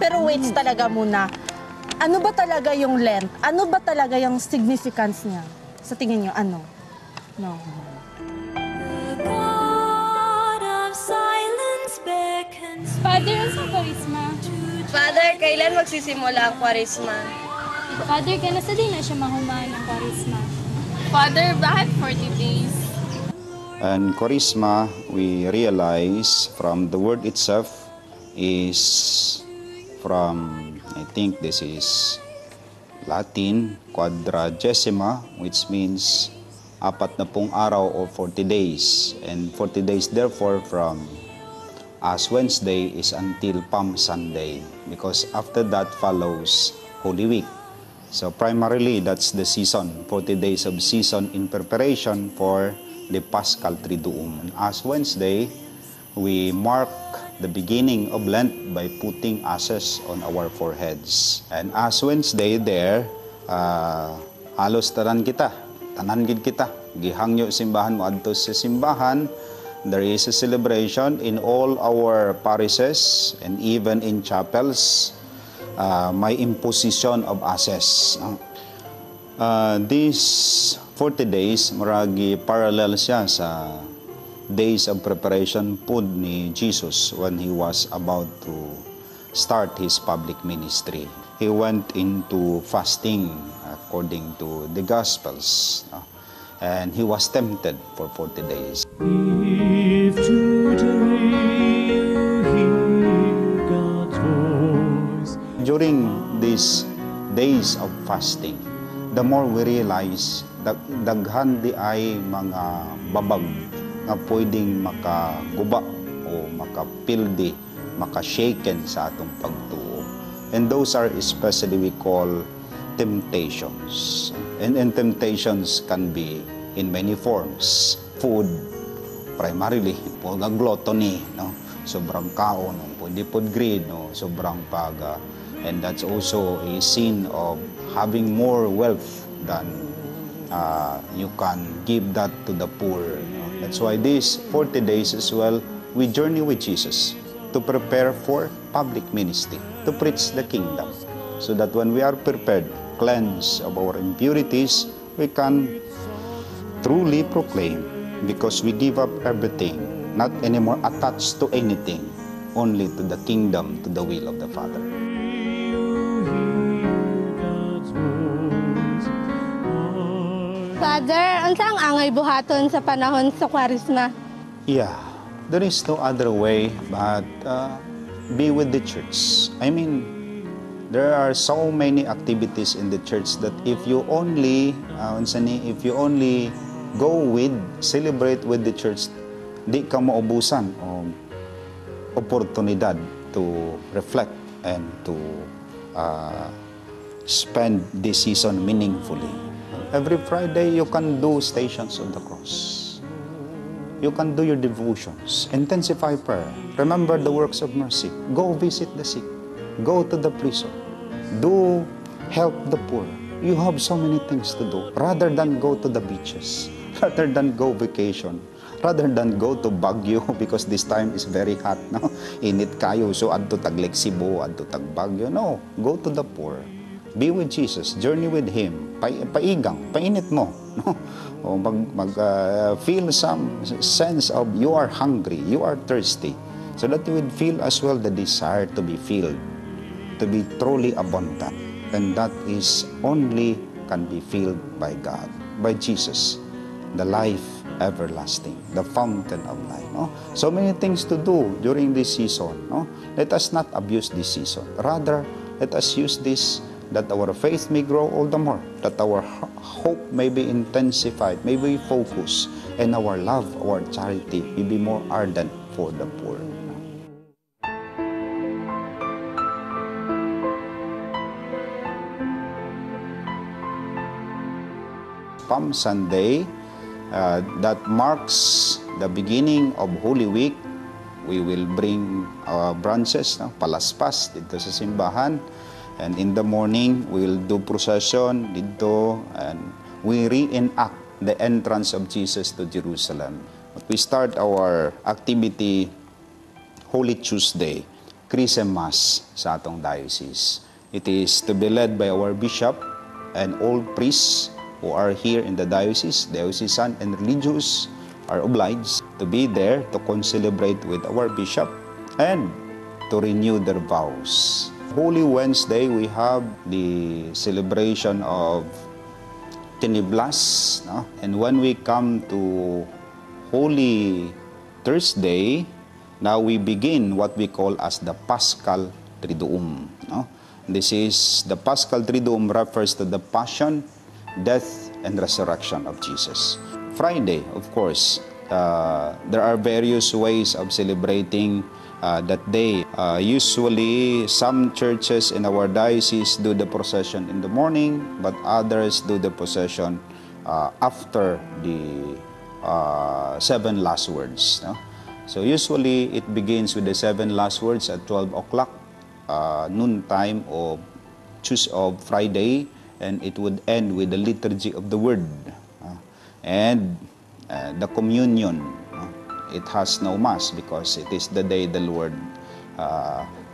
Pero wait talaga muna. Ano ba talaga yung Lent? Ano ba talaga yung significance niya? Sa tingin niyo, ano? No. Father, sa Kwaresma. Father, kailan magsisimula ang Kwaresma? Father, kailan sa di na siya mahumaan ang Kwaresma? Father, bakit 40 days? And Kwaresma, we realize from the word itself is from, I think this is Latin, quadragesima, which means 40 araw or 40 days. And 40 days therefore from Ash Wednesday is until Palm Sunday, because after that follows Holy Week. So primarily that's the season, 40 days of season in preparation for the Paschal Triduum. And Ash Wednesday, we mark the beginning of Lent by putting ashes on our foreheads. And Ash Wednesday there, halos tanan kita, tanan gid kita, gihangyo simbahan mo adto sa simbahan. There is a celebration in all our parishes and even in chapels. May imposition of ashes. These 40 days, maragi parallel siya sa days of preparation po ni Jesus when he was about to start his public ministry. He went into fasting according to the Gospels. And he was tempted for 40 days. If today you hear God's voice. During these days of fasting, the more we realize that daghan di ay mga babag nga pwedeng makaguba o makapildi, makashaken sa atong pagtuo. And those are especially we call temptations. And temptations can be in many forms. Food, primarily, gluttony, no? Sobrang kaon, pwede pod greed, no? Sobrang paga. And that's also a sin of having more wealth than you can give that to the poor. No? That's why these 40 days as well, we journey with Jesus to prepare for public ministry, to preach the kingdom. So that when we are prepared, cleansed of our impurities, we can truly proclaim, because we give up everything, not anymore attached to anything, only to the kingdom, to the will of the Father. Father, unsa ang angay buhaton sa panahon sa Kwaresma? Yeah, there is no other way but be with the church. I mean, there are so many activities in the church that if you only go with, celebrate with the church, di ka maubusan o oportunidad to reflect and to spend this season meaningfully. Every Friday, you can do Stations of the Cross. You can do your devotions. Intensify prayer. Remember the works of mercy. Go visit the sick. Go to the prison. Do help the poor. You have so many things to do. Rather than go to the beaches. Rather than go vacation. Rather than go to Baguio because this time is very hot. No? Init kayo. So adto tag Lake Cebu, adto tag Baguio. No. Go to the poor. Be with Jesus. Journey with Him. Paigang. Painit mo. No? O feel some sense of you are hungry. You are thirsty. So that you would feel as well the desire to be filled. To be truly abundant. And that is only can be filled by God. By Jesus. The life everlasting. The fountain of life. No? So many things to do during this season. No? Let us not abuse this season. Rather, let us use this that our faith may grow all the more, that our hope may be intensified, may be focused, and our love, our charity may be more ardent for the poor. Palm Sunday, that marks the beginning of Holy Week. We will bring our branches, palaspas dito sa simbahan. And in the morning, we'll do procession dito and we reenact the entrance of Jesus to Jerusalem. But we start our activity Holy Tuesday. Chrism Mass sa atong diocese. It is to be led by our bishop and all priests who are here in the diocese, diocesan and religious, are obliged to be there to concelebrate with our bishop and to renew their vows. Holy Wednesday, we have the celebration of Tiniblas, no? And when we come to Holy Thursday, now we begin what we call as the Paschal Triduum. No? This is, the Paschal Triduum refers to the passion, death, and resurrection of Jesus. Friday, of course, there are various ways of celebrating that day. Usually, some churches in our diocese do the procession in the morning, but others do the procession after the 7 last words. No? So usually, it begins with the 7 last words at 12 o'clock, noon time of Friday, and it would end with the liturgy of the word. And the communion, it has no mass because it is the day the Lord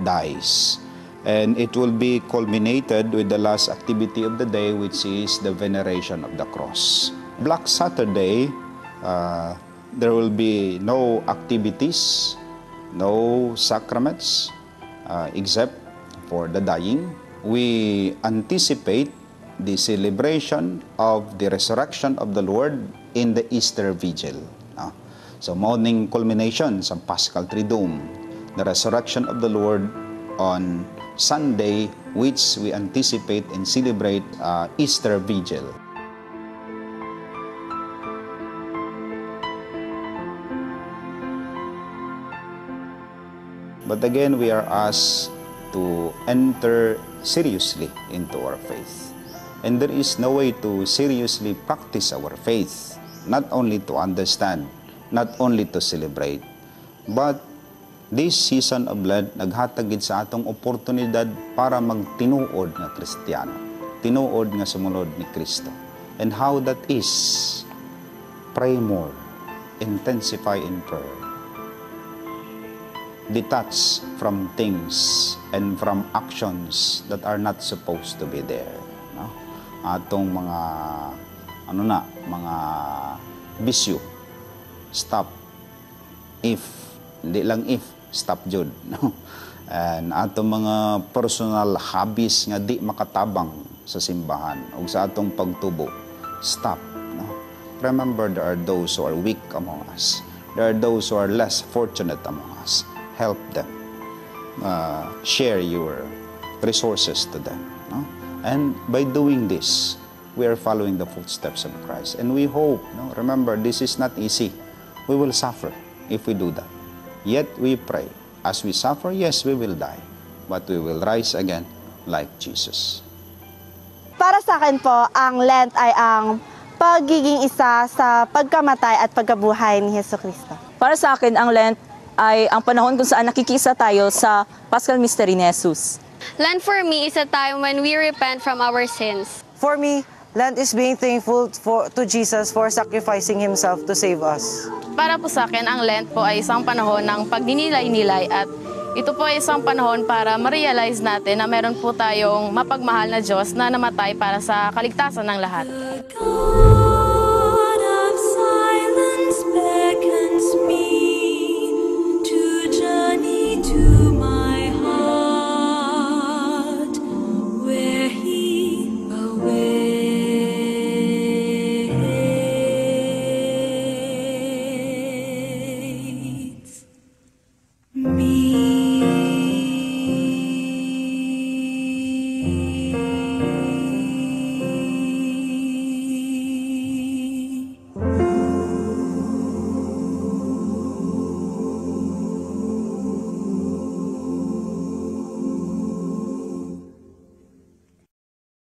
dies. And it will be culminated with the last activity of the day, which is the veneration of the cross. Black Saturday, there will be no activities, no sacraments, except for the dying. We anticipate the celebration of the resurrection of the Lord in the Easter Vigil. So morning culmination sa Paschal Triduum, the resurrection of the Lord on Sunday, which we anticipate and celebrate Easter Vigil. But again, we are asked to enter seriously into our faith. And there is no way to seriously practice our faith, not only to understand, not only to celebrate, but this season of Lent, naghatagid sa atong oportunidad para magtinuod nga Kristiyano, tinuod nga sumunod ni Kristo. And how that is, pray more, intensify in prayer, detach from things and from actions that are not supposed to be there. No? Atong mga mga bisyo, stop. If, hindi lang if, stop jud. No? And atong mga personal hobbies nga di makatabang sa simbahan o sa atong pagtubo, stop. No? Remember, there are those who are weak among us. There are those who are less fortunate among us. Help them. Share your resources to them. No? And by doing this, we are following the footsteps of Christ. And we hope, no? Remember, this is not easy. We will suffer if we do that. Yet we pray. As we suffer, yes, we will die. But we will rise again like Jesus. Para sa akin po, ang Lent ay ang pagiging isa sa pagkamatay at pagkabuhay ni Jesucristo. Para sa akin, ang Lent ay ang panahon kung saan nakikisa tayo sa Paschal Mystery ni Jesus. Lent for me is a time when we repent from our sins. For me, Lent is being thankful to Jesus for sacrificing Himself to save us. Para po sa akin, ang Lent po ay isang panahon ng pagninilay-nilay at ito po ay isang panahon para ma-realize natin na meron po tayong mapagmahal na Diyos na namatay para sa kaligtasan ng lahat.